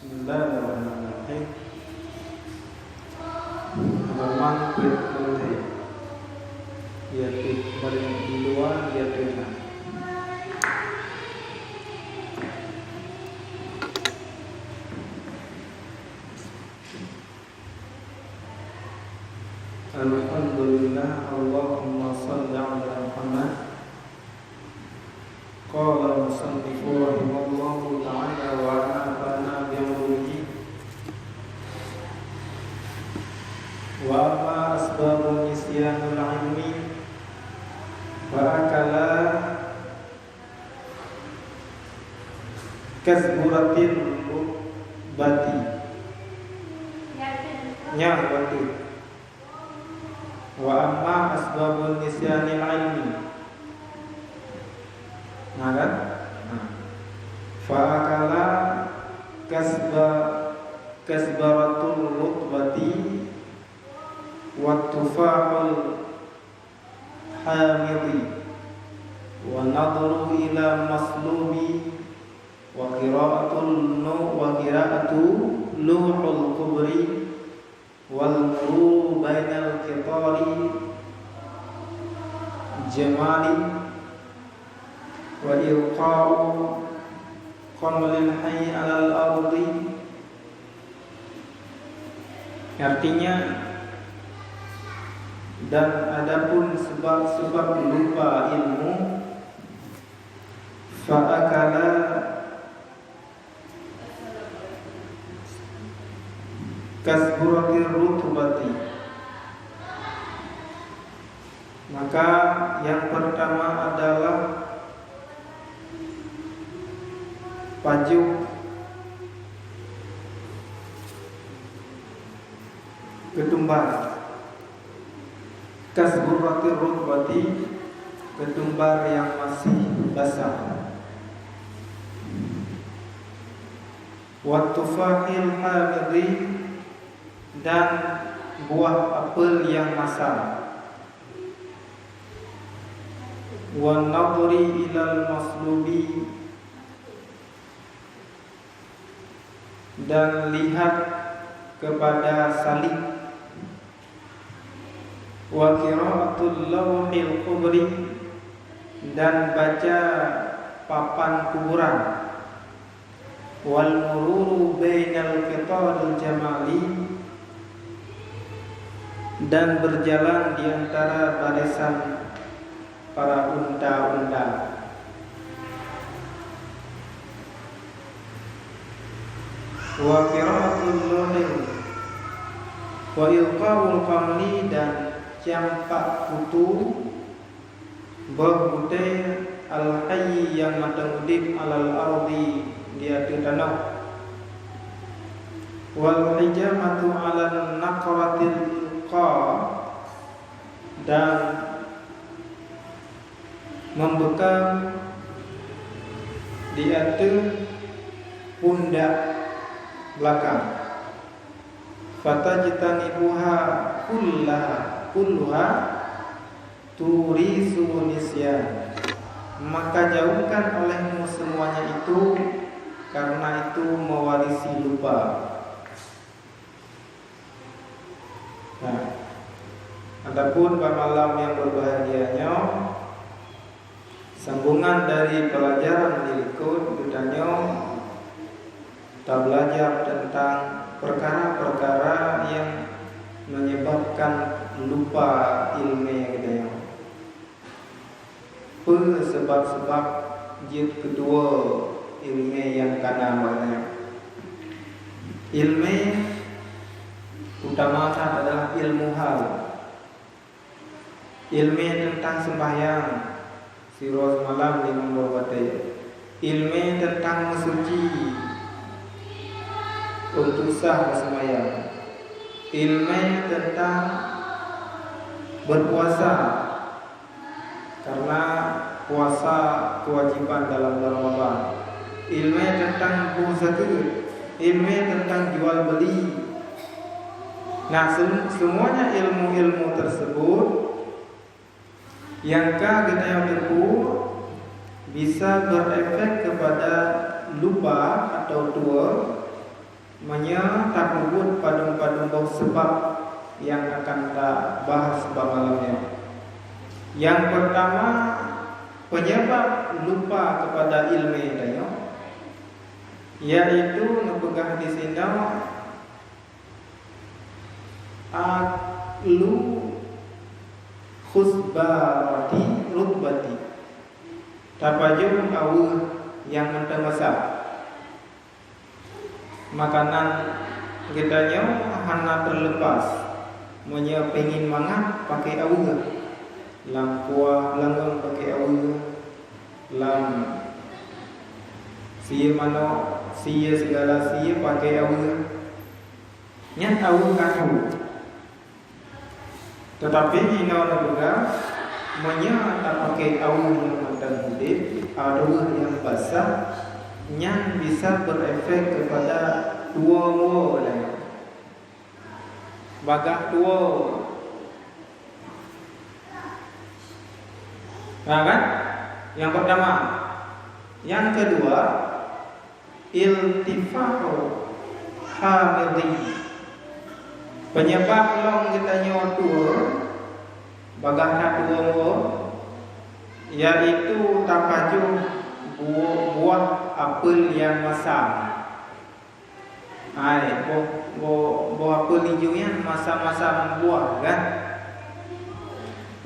Bismillahirrahmanirrahim. Halaman kulit mulai. Yaitu dari di luar yaitu Alhamdulillah, Allahumma salli ala Muhammad. Qala musannifu rahimahullahu ta'ala wa nafa'ana bi'ulumihi. Wa amma asbabun nisyanul ilmi Fa'akala kasburatin bati bati. Wa amma asbabun nisyanil ilmi kan? Fa'akala kasbaratul lutbati wa tufahul hamidi wa nadru ila maslubi wa qira'atu luhul kubri wal muru bainal qitari jamali wa ilqa'u qamlil hayy 'alal ardi. Artinya, dan adapun sebab-sebab lupa ilmu, fa'akala kasburatir rutubati, maka yang pertama adalah pajuk ketumbar. Kasburatir rutubati, ketumbar yang masih basah. Wa tufahil hamidi, dan buah apel yang masam. Wa nadri ilal maslubi, dan lihat kepada salib. Wa qira'atul lawhil kubri, dan baca papan kuburan. Wal mururu bainal qitaril jamali, dan berjalan di antara barisan para unta-unta. Wa qira'atul lawhil wa ilqa'ul qamli, dan campak putu berbute al-hayy yang matangudib alal ardi di atas tanah. Wal hijamatu alal naqratil qa, dan membekam di atas pundak belakang. Fatajtanibuha kulluha turisu nisyan, maka jauhkan olehmu semuanya itu, karena itu mewarisi lupa. Nah, adapun malam yang berbahagianya, sambungan dari pelajaran berikut ditanya kita belajar tentang perkara-perkara yang menyebabkan lupa ilmu kita. Sebab-sebab jilid kedua ilmu yang kana maknanya. Ilmu utama adalah ilmu hal. Ilmu tentang sembahyang, sirah malam lima waktu. Ilmu tentang mensuci untuk sah sembahyang. Ilmu tentang berpuasa, karena puasa kewajiban dalam Ramadan. Ilmu tentang zakat, ilmu tentang jual beli. Nah, semuanya ilmu-ilmu tersebut yang kita tempuh bisa berefek kepada lupa atau tua takut pada sebab yang akan kita bahas pada malamnya. Yang pertama, penyebab lupa kepada ilmu dayo, yaitu nepegah di sini aklu khusbarati rutbati, tapaju awal yang mentemasak makanan kita hana terlepas punya pengen mangan pakai awal, lam kuah langgam pakai awal, lam sia mano sia segala sia pakai awal, nyat awal kaku. Tetapi ino juga punya tak pakai awal yang mentang hidup, awal yang basah, yang bisa berefek kepada dua bagah dua. Nah kan? Yang pertama. Yang kedua, iltifa'u hamidhi. Penyebab long kita nyotur bagah dua yaitu tapaju buah apel yang masam. Buah apel hijaunya masam-masam buah kan.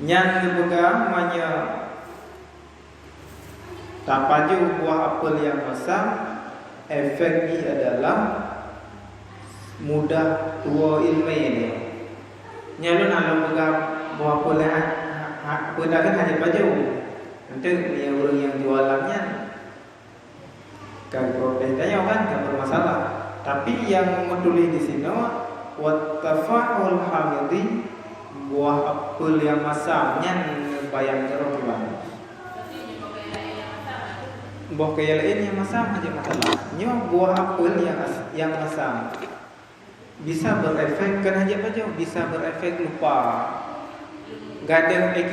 Yang dipegang manya tapaju buah apel yang masam, efeknya adalah mudah tua ilmu ini. Nyalun alam pegang buah apel pedagang hanya baju. Nanti dia orang yang jualannya kan protes tanya kan tak bermasalah. Tapi yang menulis di sini wattafa'ul hamidi, buah apel yang masamnya bayang terus bang. Buah kaya lain yang masam aja masalah. Nyo buah apel yang masam bisa berefek kan aja aja bisa berefek lupa. Gadang EQ.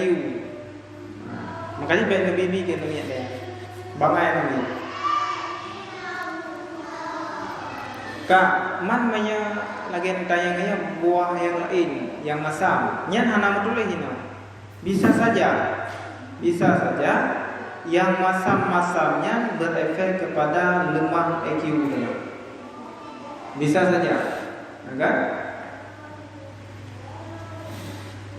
Makanya baik lebih bikin niat dia. Bangai kami. Kak, man manya lagi tayangnya buah yang lain yang masam. Nyan hana metulis ini. Bisa saja yang masam-masamnya berefek kepada lemah EQ dia. Bisa saja. Kan?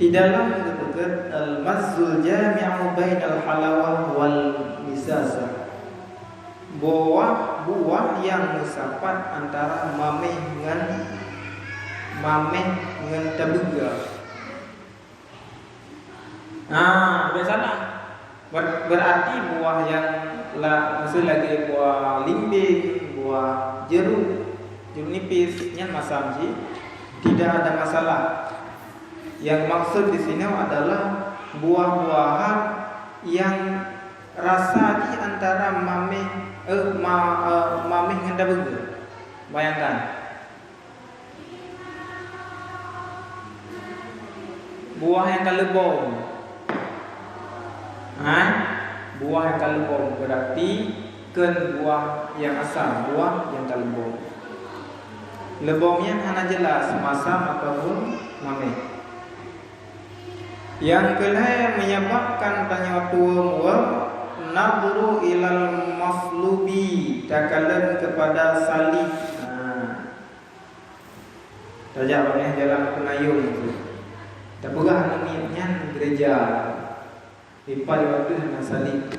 Di dalam disebutkan al-mazzul jami'u bainal halawah wal misasa. Buah yang musapat antara mameh dengan tabuga. Biasalah. Berarti buah yang maksud lagi buah limbing, buah jeruk nipisnya masam sih, tidak ada masalah. Yang maksud di sini adalah buah-buahan yang rasa di antara mameh dengan tabuga. Bayangkan. Buah yang kalebong. Buah yang kalebong berarti kan buah yang asam, buah yang kalebong. Lebongnya hanya jelas masam ataupun mameh. Yang kelima menyebabkan tanya tua nadru ilal maslubi, takalan kepada salib. Tajak banyak jalan penayung itu. Tak pegang niatnya gereja. Pada waktu hanya salib.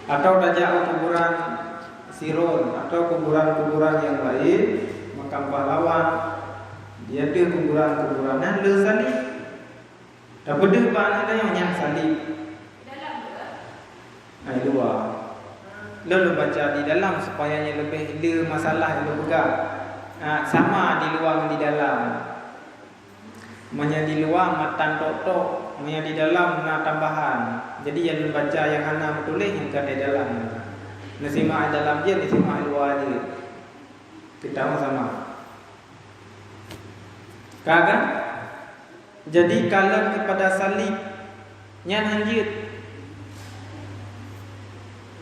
Atau tajak kuburan Sirun atau kuburan-kuburan yang lain, makam pahlawan, dia ada kuburan-kuburanan le salib. Tak pedih banyak ada yang salib. Luar. Lalu baca di dalam supaya lebih le masalah yang pegang. Sama di luar di dalam. Manya di luar matan tok-tok, manya di dalam nak tambahan. Jadi yang baca yang hana tulis yang ada di dalam. Nasimak dalam je, nasimak luar je. Kita sama. Kagak? Jadi kalau kepada salib nyan hanjit.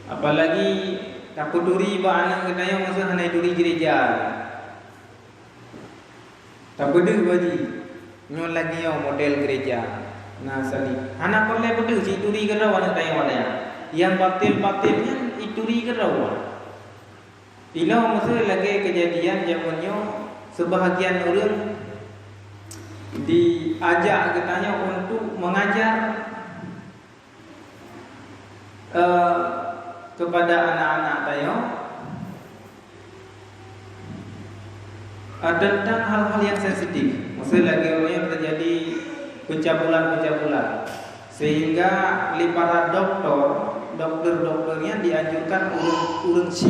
Apalagi Takut duri ba anak kita yang masuk hanai duri gereja. Tak bedu baji. Nyo lagi yo model gereja. Nah salib. Anak boleh bedu si duri gerau anak tayo ada. Yang batil-batilnya ituri gerau. Ilau masuk lagi kejadian zamannya sebahagian orang diajak katanya untuk mengajar kepada anak-anak tayo tentang hal-hal yang sensitif. Maksudnya lagi yang terjadi pencabulan sehingga para dokternya dianjurkan urung si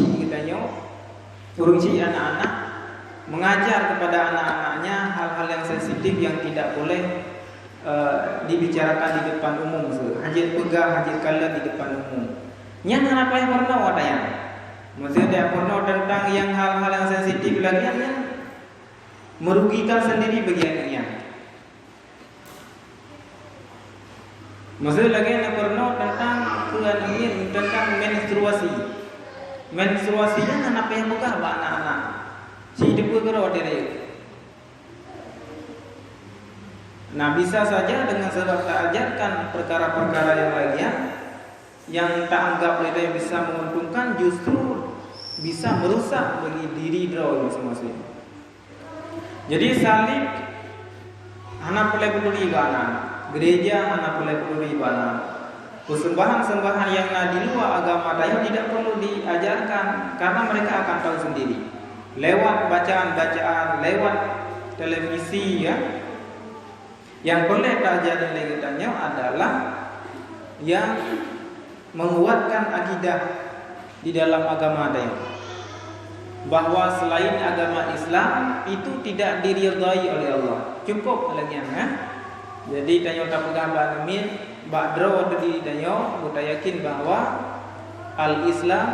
anak-anak mengajar kepada anak-anaknya hal-hal yang sensitif yang tidak boleh dibicarakan di depan umum. Hajat pegah, hajat kala di depan umum. Yang apa yang pernah ada yang maksudnya dia pernah tentang yang hal-hal yang sensitif lagi yang merugikan sendiri bagi anaknya. Maksudnya lagi yang pernah tentang tentang menstruasinya apa yang buka anak-anak si depu kero dere. Nah bisa saja dengan sebab tak ajarkan perkara-perkara yang lainnya yang tak anggap mereka yang bisa menguntungkan justru bisa merusak bagi diri draw masing-masing. Jadi salib anak boleh peduli anak, gereja anak boleh peduli anak. Persembahan-sembahan yang di luar agama dayo tidak perlu diajarkan karena mereka akan tahu sendiri. Lewat bacaan-bacaan, lewat televisi ya. Yang boleh diajarin legitannya adalah yang menguatkan akidah di dalam agama dayo. Bahwa selain agama Islam itu tidak diridhai oleh Allah. Cukup lagi ya. Jadi tanyo tak pegang banamin badro tadi tanyo kita yakin bahwa al-Islam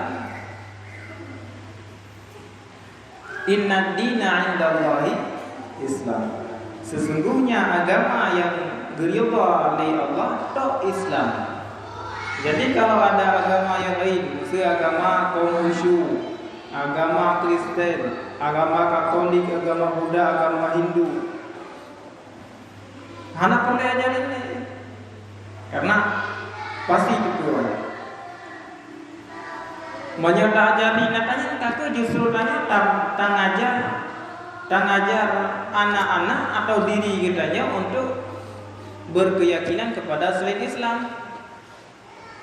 inna dina 'indallahi Islam. Sesungguhnya agama yang diridha oleh Allah itu Islam. Jadi kalau ada agama yang lain, misalnya agama Konghucu, agama Kristen, agama Katolik, agama Buddha, agama Hindu, anak boleh ajarin ini, karena pasti itu keluar. Menyerta ajarin, katanya kakak justru tanya tak ngajar anak-anak atau diri kitanya untuk berkeyakinan kepada selain Islam.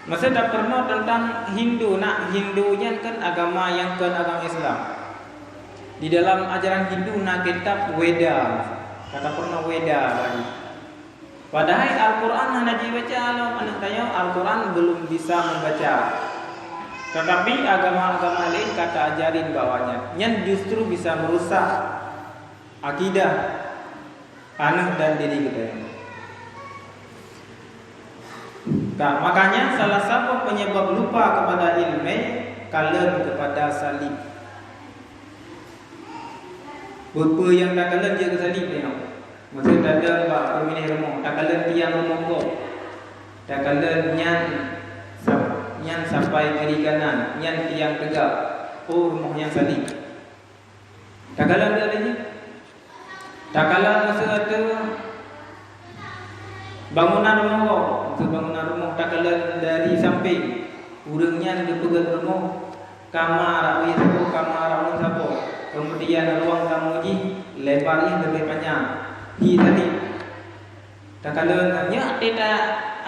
Masa tak pernah tentang Hindu, Hindunya kan agama yang ke agama Islam. Di dalam ajaran Hindu kitab Weda, kata pernah Weda lagi. Padahal Al-Quran hanya dibaca anak tayo, Al-Quran belum bisa membaca. Tetapi agama-agama lain kata ajarin bawahnya, yang justru bisa merusak akidah anak dan diri kita. Nah, makanya salah satu penyebab lupa kepada ilmu kalian kepada salib. Beberapa yang tak kalian je ke salib ni. Maksud tak ada bak pemilih rumah, tak kalian tiang rumah kau. Tak kalian nyan sampai kiri kanan, nyan tiang tegak. Oh rumah yang salib. Tak kalian ada ni. Tak kalian masa ada bangunan rumah kau, untuk bangunan rumah tak kalian dari samping. Urangnya di pegang rumah, kamar awis sapo, kamar awis sapo. Kemudian ruang tamu ni lebarnya lebih panjang. Hi tadi. Tak kalian nya ada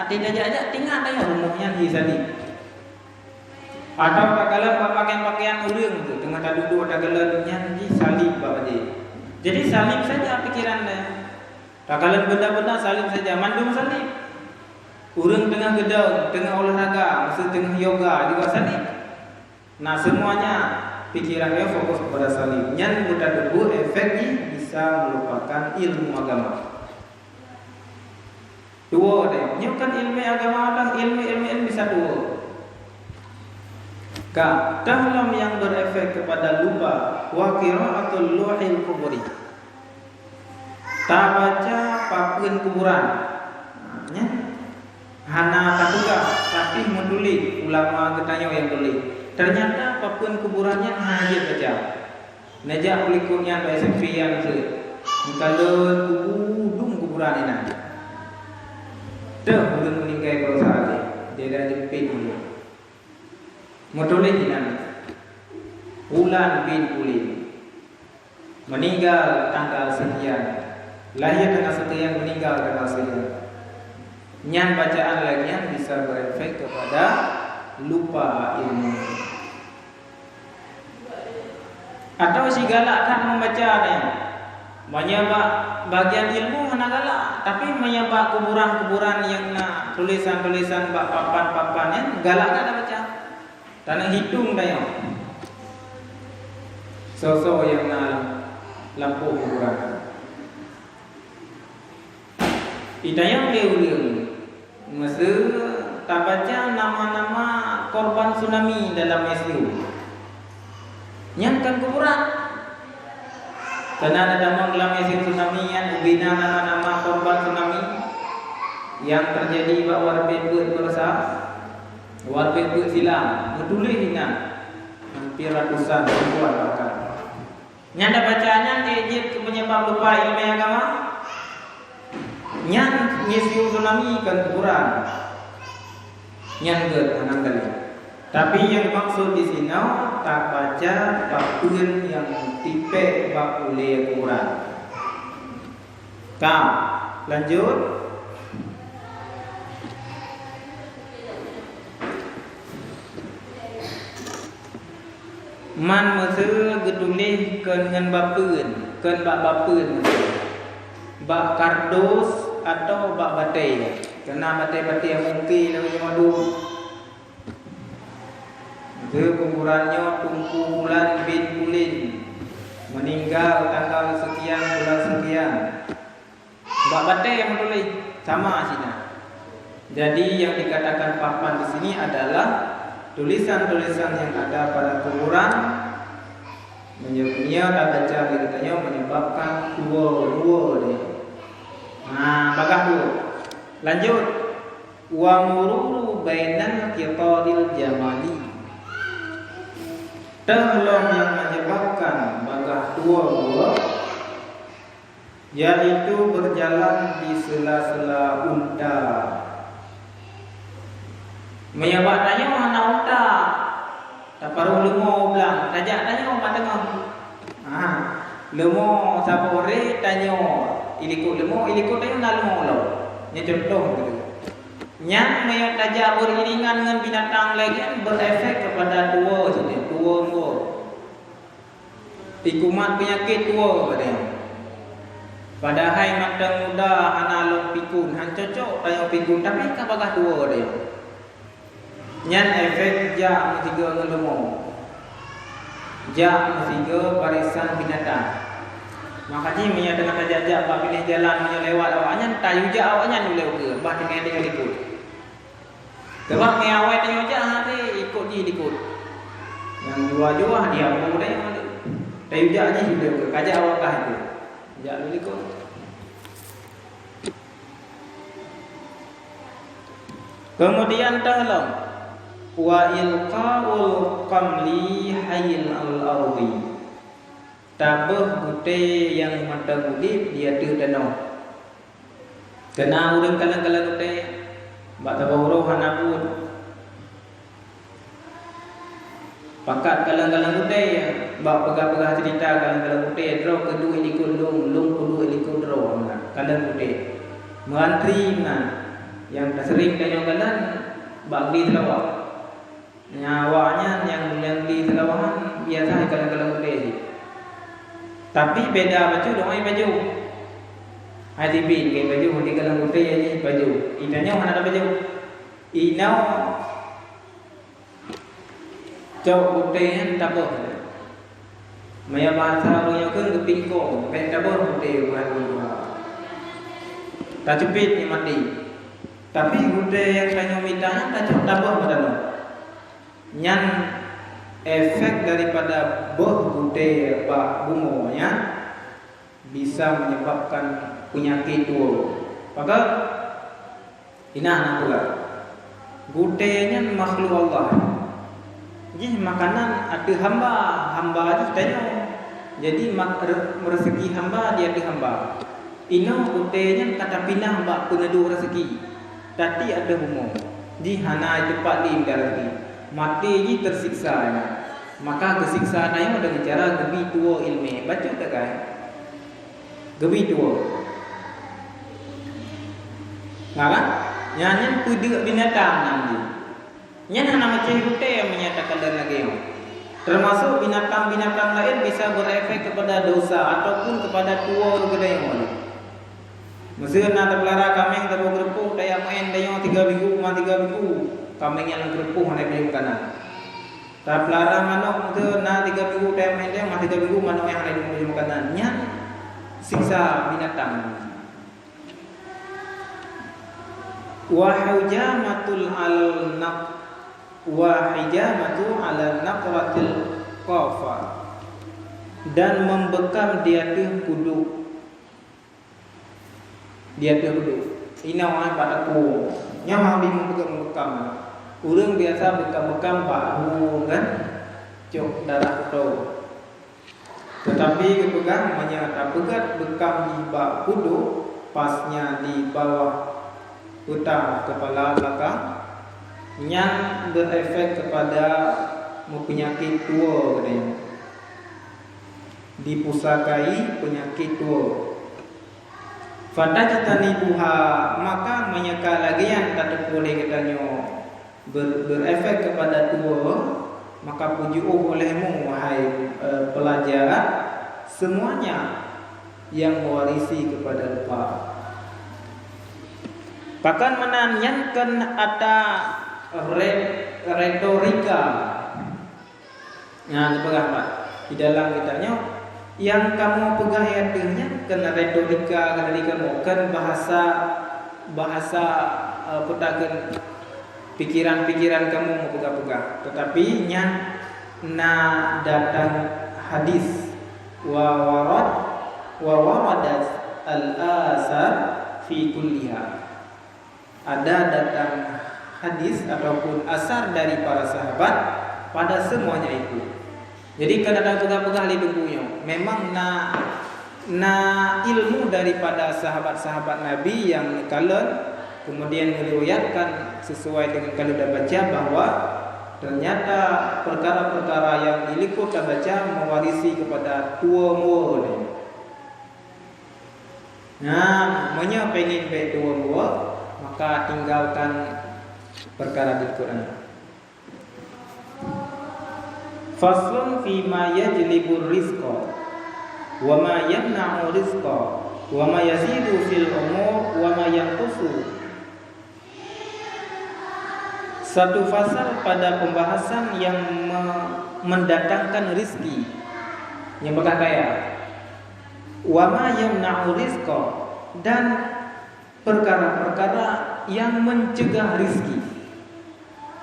aja tinggal aja rumahnya hi tadi. Atau tak kalian pakaian urang tu tengah tak duduk tak kalian nya di salib apa je. Jadi salib saja pikirannya. Tak kalian benda-benda salib saja, mandung salib. Urang tengah gedau, tengah olahraga, masa tengah yoga juga salib. Nah semuanya pikirannya fokus kepada salib. Yang mudah debu efeknya bisa melupakan ilmu agama. Dua deh, nyukan ilmu agama orang ilmu bisa dua. Dalam yang berefek kepada lupa wa qira'atul luhil kuburi. Tak baca papuin kuburan. Hana tak juga tapi menulis ulama ketanya yang tulis. Ternyata apapun kuburannya hanya baca. Najak ulikunnya baik sefian tu. Kalau kubur kuburan ini. Dah belum meninggal berusaha dia dah jepit dulu. Motoleh jinan. Bulan bin Ulin meninggal tanggal sekian, lahir tanggal sekian, meninggal tanggal sekian. Nyan bacaan lagi yang bisa berefek kepada lupa ilmu. Atau si galak tak membacanya, menyebab bagian ilmu mana galak, tapi menyebab kuburan-kuburan yang nak tulisan-tulisan bak papan-papannya galak tak ada baca. Tanah hitung dah yang sosok yang nak lampu kuburan. Idayang dia masa tak baca nama-nama korban tsunami dalam SU. Nyangkan kuburan. Karena ada nama dalam SU tsunami yang bina nama-nama korban tsunami yang terjadi pada warbet bersa, warbet silam, menulis ingat hampir ratusan ribuan bahkan. Nyanda bacanya ejit penyebab lupa ilmu agama. Nyan ngisi tsunami kan kuburan. Nyan ke anang kali. Tapi yang maksud di sini tak baca bakun yang tipe bakule kuburan. Kam lanjut. Man masa gedulih dengan bapun, ken bapun, bak kardus atau bak batai. Kena batai-batai yang mungkin lagi madu. Itu kuburannya Tunku Bulan bin Ulin, meninggal tanggal sekian bulan sekian. Bak batai yang menulis sama sini. Jadi yang dikatakan papan di sini adalah tulisan-tulisan yang ada pada kuburan menyebabkan baca beritanya menyebabkan dua dia. Nah, bagah dulu. Lanjut. Wa mururu bainan qitadil jamali. Tehlong yang menyebabkan bagah dua yaitu berjalan di sela-sela unta. Menyebab tanya mana unta. Tak paruh lemo belang. Tajak tanya mana tengah. Lemo sapore tanya ilikut lemo, ilikut tanya nak lemo lo. Ini contoh gitu. Yang menyebab tajak beriringan dengan binatang lagi berefek kepada dua saja. Dua. Tikumat penyakit dua katanya. Padahal matang muda analog pikun, han cocok tanya pikun tapi kapakah dua dia. Nyan efek jak tiga ngelemo. Jak tiga barisan binatang. Makanya punya dengan tajak-jak bak pilih jalan punya lewat awaknya tayu jak awaknya dulu ke bah dengan dia ikut. Sebab ni awak tayu jak nanti ikut dia ikut. Yang jua-jua dia mau dah yang tayu jak ni sudah ke kajak awak kah itu. Jak dulu ikut. Kemudian tolong wa ilqaul qamli hayil al-ardi. Tabah gute yang mata gudip dia tu danau. Kena urang kalang-kalang gute. Bak tabah roh hanabut. Pakat kalang-kalang gute bak pegah-pegah cerita kalang-kalang gute draw kedua ilikun lung kedua ilikun draw kalang gute. Mantri yang sering kalang-kalang bak di selawat. Nyawanya yang di selawahan biasa kalang-kalang gute. Tapi beda baju dengan baju. Hadi bin ke baju di kalang gute ini baju. Inanya mana ada baju? Inau cok gute yang tabah. Maya bahasa orang yang kan kepingko, kayak tabah gute bukan. Tak cepit ni mati. Tapi gute yang kanyo mitanya tak tabah badan. Nyan efek daripada boh gute pak bungonya bisa menyebabkan penyakit tua. Maka ina pula. Gutenya makhluk Allah. Jadi makanan ada hamba itu tanya. Jadi rezeki hamba dia ada hamba. Ino utenya kata pinah hamba peneduh rezeki. Tadi ada humor. Di hana itu pak di rezeki. Mati ini tersiksa. Maka kesiksa yang dengan cara gebi tua ilmu. Baca tak kan? Gebi tua. Kan? Nyanyi pudek binatang nanti. Nyanyi nama cahute yang menyatakan dan lagi. Termasuk binatang-binatang lain bisa berefek kepada dosa ataupun kepada tua kedai yang lain. Mesin nak terpelara kambing terbuat daya main daya 3 minggu, 3 minggu kambing yang gerpuh naik di kanan. Terpelara manok tu na 3 minggu daya main daya 3 minggu manok yang naik di kanan. Nyan siksa binatang. Wahujamatul al-naq wahijamatu ala naqratil qafa, dan membekam dia tu kuduk. Dia tu kuduk. Ina orang pada ku. Nya mau di membekam. Urang biasa bekam-bekam bahu kan. Cok darah tu. Tetapi kepegang menyata pegat bekam di bak kuduk, pasnya di bawah utang kepala belakang, yang berefek kepada penyakit tua katanya. Dipusakai penyakit tua. Fatajatani buha, maka menyeka lagi yang tak boleh katanya berefek kepada tua, maka puju olehmu wahai pelajar semuanya yang mewarisi kepada lupa. Bahkan menanyakan ada retorika. Nah, pegang Pak. Di dalam kitanya yang kamu pegang artinya kena retorika, kena dikemukan bahasa petakan pikiran-pikiran kamu mau pegang-pegang. Tetapi nya na datang hadis wa waradat al-asar fi kulliha. Ada datang hadis ataupun asar dari para sahabat pada semuanya itu. Jadi kadang pegang-pegang di tubuhnya. Memang na ilmu daripada sahabat-sahabat Nabi yang kala kemudian meriwayatkan sesuai dengan kalau dah baca bahwa ternyata perkara-perkara yang diliput dah baca mewarisi kepada tua muda. Nah, menya pengen baik tua muda, maka tinggalkan perkara di Quran. Faslun fi ma yajlibur rizqa wa ma yamna'u rizqa wa ma yazidu fil umur wa ma yanqusu. Satu fasal pada pembahasan yang mendatangkan rizki, yang berkata kaya. Wa ma yamna'u rizqa, dan perkara-perkara yang mencegah rizki.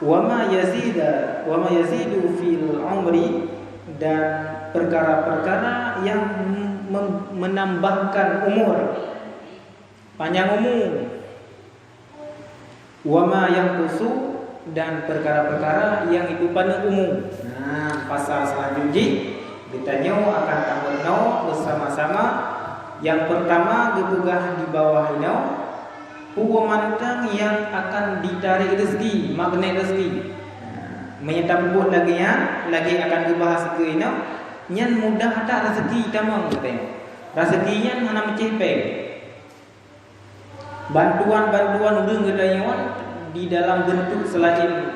Wa ma yazidu fil umri, dan perkara-perkara yang menambahkan umur, panjang umur. Wa ma yanqusu, dan perkara-perkara yang itu pada umum. Nah, pasal selanjutnya ditanya akan tambah bersama-sama. Yang pertama digugah di bawah ini hukumantang yang akan ditarik rezeki, magnet rezeki. Menyata buat lagi akan dibahas ke ini. Yang mudah tak rezeki tamang katanya. Rezekinya hana mecepeng. Bantuan-bantuan udah katanya di dalam bentuk selain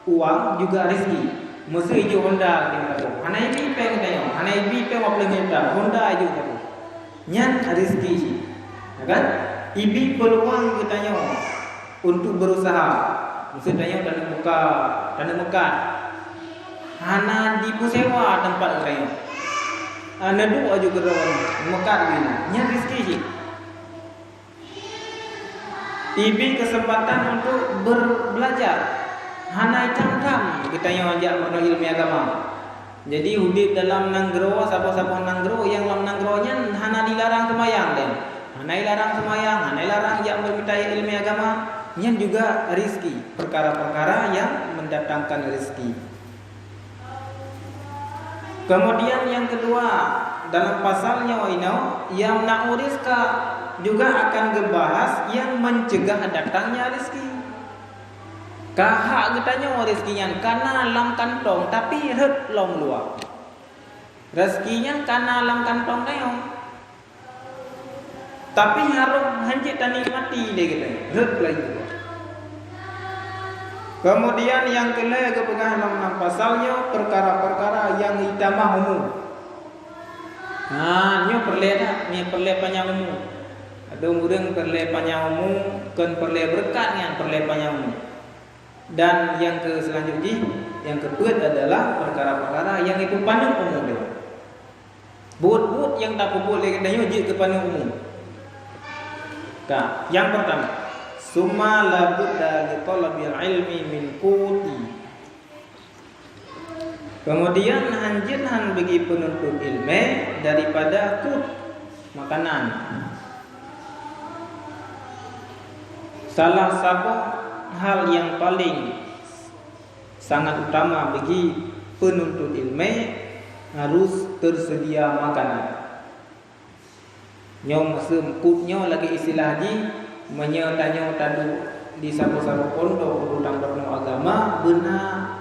uang juga rezeki. Mesti hijau Honda kita tahu. Hana ibi peng katanya. Hana ibi peng apa lagi Honda hijau tahu. Nyan rezeki. Ya kan? Ibi peluang katanya untuk berusaha. Maksudnya dan Mekah. Hana di pusewa tempat katanya. Ana doa juga rawan Mekah gini. Nyan rezeki. Ibi kesempatan untuk berbelajar. Hana tam kita yang ajak pada ilmu agama. Jadi hidup dalam nanggro, siapa-siapa nanggro yang dalam nanggronya hana dilarang semayang dan hana dilarang semayang, hana dilarang yang bermintai ilmu agama. Yang juga rezeki, perkara-perkara yang mendatangkan rezeki. Kemudian yang kedua, dalam pasalnya wainau yang na'uriska juga akan dibahas yang mencegah datangnya rezeki. Kahak getanya rezekinya kana lam kantong tapi ret long luar. Rezekinya kana lam kantong neo. Tapi harus hanjit dan nikmati dia kata. Ret lagi. Kemudian yang kelima kepegang dalam pasalnya perkara-perkara yang hitamah umum. Nyo perle panjang umum. Ada orang perle panjang umum, kan perle berkat yang perle panjang umum. Dan yang ke selanjutnya, yang kedua adalah perkara-perkara yang itu panjang umum dia. Buat yang tak boleh katanya wajib ke panjang umum. Yang pertama, summa la budda li talabil ilmi min quti. Kemudian hanjinhan bagi penuntut ilmu daripada qut, makanan. Salah satu hal yang paling sangat utama bagi penuntut ilmu harus tersedia makanan. Nyom semputnya lagi istilah di menyatanya tadu di sabu-sabu pondok udang berno agama benar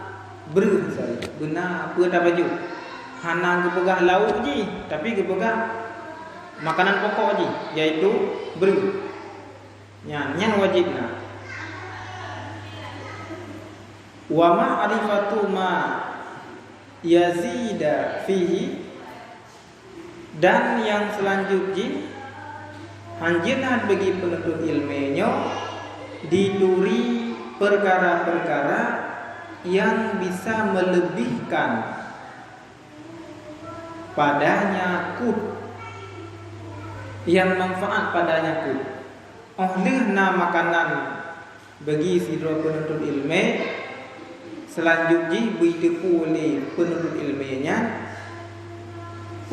apa tak baju hanang kepegah lauk je tapi kepegah makanan pokok je yaitu beri yang wajibna wa ma'rifatu ma yazida fihi. Dan yang selanjutnya hanjinat bagi penuntut ilmunya diduri perkara-perkara yang bisa melebihkan padanya kut, yang manfaat padanya kut. Olehna makanan bagi sidra penuntut ilmu selanjutnya ditepu oleh penuntut ilmunya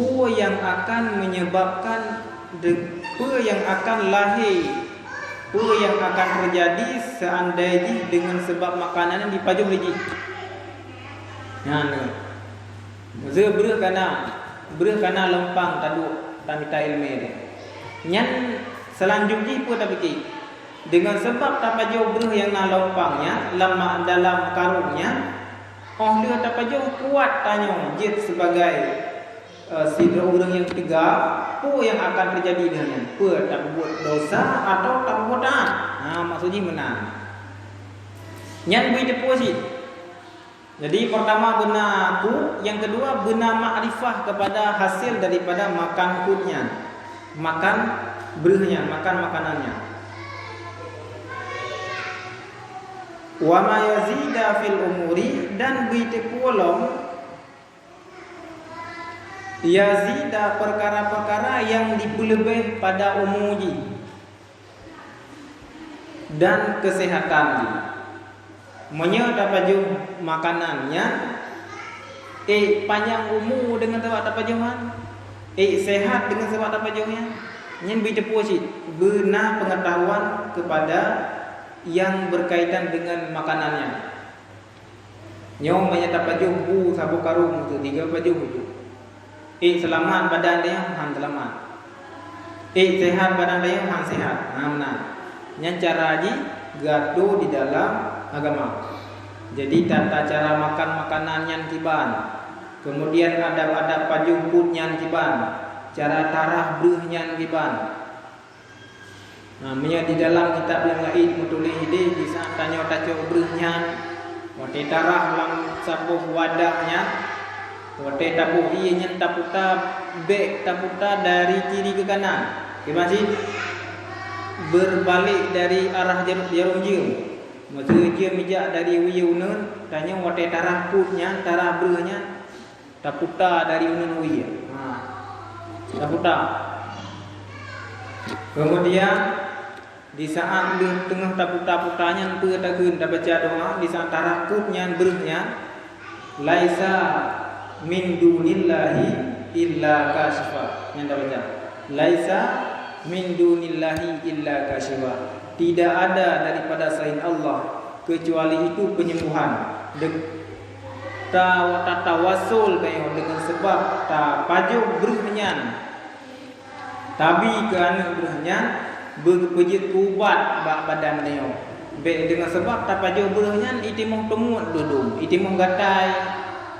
apa yang akan menyebabkan apa yang akan lahir, apa yang akan terjadi seandainya dengan sebab makanan yang dipaju lagi. Nah, berah kana lempang tadu tamita ilmu ni. Nyan selanjutnya apa tak fikir? Dengan sebab tak paju berah yang na lempangnya lama dalam karungnya, dia tak paju kuat tanya jid sebagai sidra orang yang ketiga, apa yang akan terjadi dengannya? Apa tak buat dosa atau tak buat taat? Maksudnya menang. Yang deposit. Jadi pertama benar aku, yang kedua benar makrifah kepada hasil daripada makan kutnya, makan berihnya, makan makanannya. Wa ma yazida fil umuri dan bitekulom yazida perkara-perkara yang dipulebeh pada umumnya dan kesehatan. Menyata paju makanannya panjang umur dengan sebab tapajuhan sehat dengan sebab tapajuhnya nyen biteposit benar pengetahuan kepada yang berkaitan dengan makanannya. Nyom menyata pajuh bu sabu karung tu 3 pajuh tu. Selamat badan dia hang selamat. Sehat badan dia hang sehat. Benar. Yang cara haji gaduh di dalam agama. Jadi tata cara makan makanan yang tiban. Kemudian ada pajuput yang tiban. Cara tarah breh yang tiban. Di dalam kitab yang lain menulis ini di saat tanya tajuk brehnya, wate tarah lam sabuh wadahnya. Wate tabuh ianya taputa bek taputa dari kiri ke kanan. Masih berbalik dari arah jarum jauh. Maksud dia mijak dari wiyunan tanya wate tarah putnya, tarah brehnya taputa dari unun wiya. Taputa. Kemudian di saat dia tengah taputa-putanya tu tagun dah baca doa di saat tarah putnya brehnya laisa min dunillahi illa kashifa. Yang dah baca laisa min dunillahi illa kashifa. Tidak ada daripada selain Allah kecuali itu penyembuhan. ta tawasul tayo dengan sebab ta pajuh berhenyan tabi ke anak berhenyan berpejit kubat bak badan tayo be dengan sebab ta pajuh berhenyan itimoh temut dudung itimoh gatai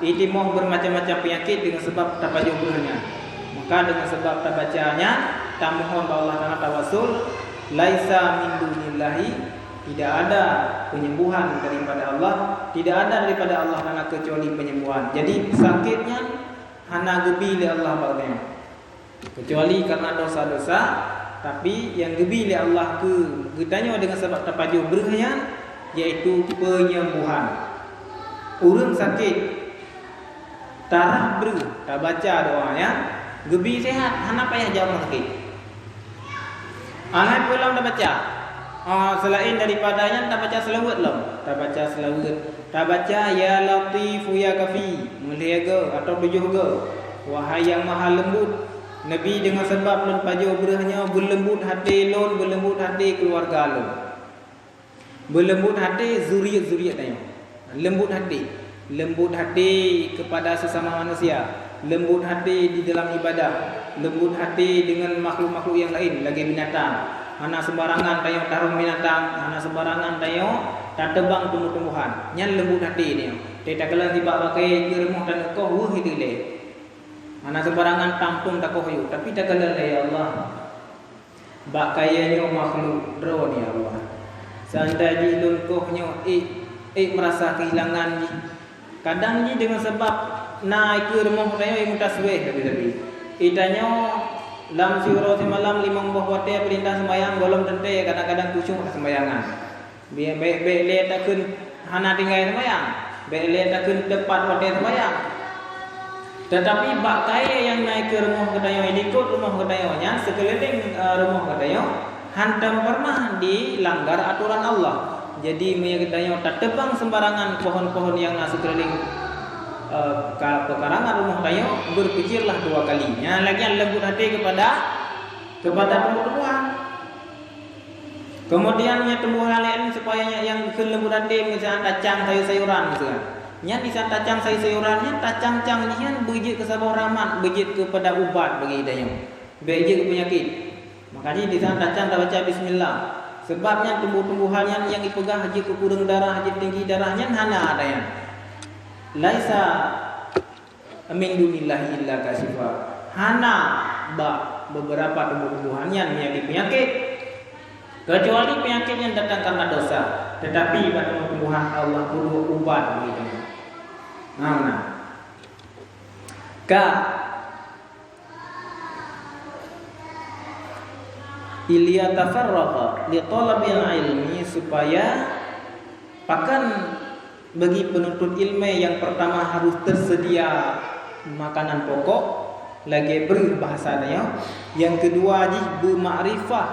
itimoh bermacam-macam penyakit dengan sebab ta pajuh berhenyan maka dengan sebab ta bacanya ta mohon ba Allah Taala tawasul laisa min dunillahi tidak ada penyembuhan daripada Allah, tidak ada daripada Allah Taala kecuali penyembuhan. Jadi sakitnya hana gebi li Allah bagainya. Kecuali karena dosa-dosa, tapi yang gebi li Allah getanya dengan sebab tapajuh berhyan yaitu penyembuhan. Urang sakit tarah ber, tak baca doanya, gebi sehat, hana payah jauh sakit. Anai pulang dah baca. Selain daripadanya tak baca selawat lah. Tak baca selawat. Tak baca ya latifu ya kafi. Mulia ke atau tujuh ke. Wahai yang maha lembut. Nabi dengan sebab lon pajuh berahnya berlembut hati lon, berlembut hati keluarga lon. Berlembut hati zuriat-zuriat tanya. Lembut hati. Lembut hati kepada sesama manusia. Lembut hati di dalam ibadah. Lembut hati dengan makhluk-makhluk yang lain, lagi binatang. Hana sembarangan tayo taruh binatang, hana sembarangan tayo tak tebang tumbuh-tumbuhan. Nyan lembut hati dia. Dia tak kala tiba pakai germoh dan koh wah itu le. Hana sembarangan tampung tak koh yu, tapi tak kala ya Allah. Bak kayanya makhluk dro ni Allah. Sandai di lun kohnya merasa kehilangan ni. Kadang ni dengan sebab naik germoh tayo yang mutasweh tapi. Itanya lam syuro semalam limang buah wate perintah sembahyang golong tente kadang-kadang kusyuk sembayangan. Biar baik-baik le takun hana tinggal sembahyang. Baik le takun tepat wate sembahyang. Tetapi bak kaya yang naik ke rumah kadayo ikut rumah kadayonya sekeliling rumah kadayo hantam pernah dilanggar aturan Allah. Jadi me kadayo tak tebang sembarangan pohon-pohon yang sekeliling pekarangan rumah tayo berpikirlah dua kalinya lagi yang lembut hati kepada tumbuh-tumbuhan. Kemudiannya tumbuhan lain supaya yang lembut hati misalnya tacang sayur-sayuran misalnya. Nya di sana tacang sayur-sayurannya tacang-cang nian bejit ke sabau rahmat, bejit kepada ubat bagi tayo. Bejit ke penyakit. Makanya di sana tacang tak baca bismillah. Sebabnya tumbuh-tumbuhannya yang dipegah haji ke kurang darah, haji tinggi darahnya hana ada yang laisa min dunillahi illa kasifa. Hana beberapa tumbuh-tumbuhan yang penyakit kecuali penyakit yang datang karena dosa. Tetapi pada tumbuh-tumbuhan Allah perlu ubat begitu. Nah. Ka Ilya tafarraqa li talabil ilmi supaya pakan bagi penuntut ilmu yang pertama harus tersedia makanan pokok lagi berbahasanya. Yang kedua bermakrifah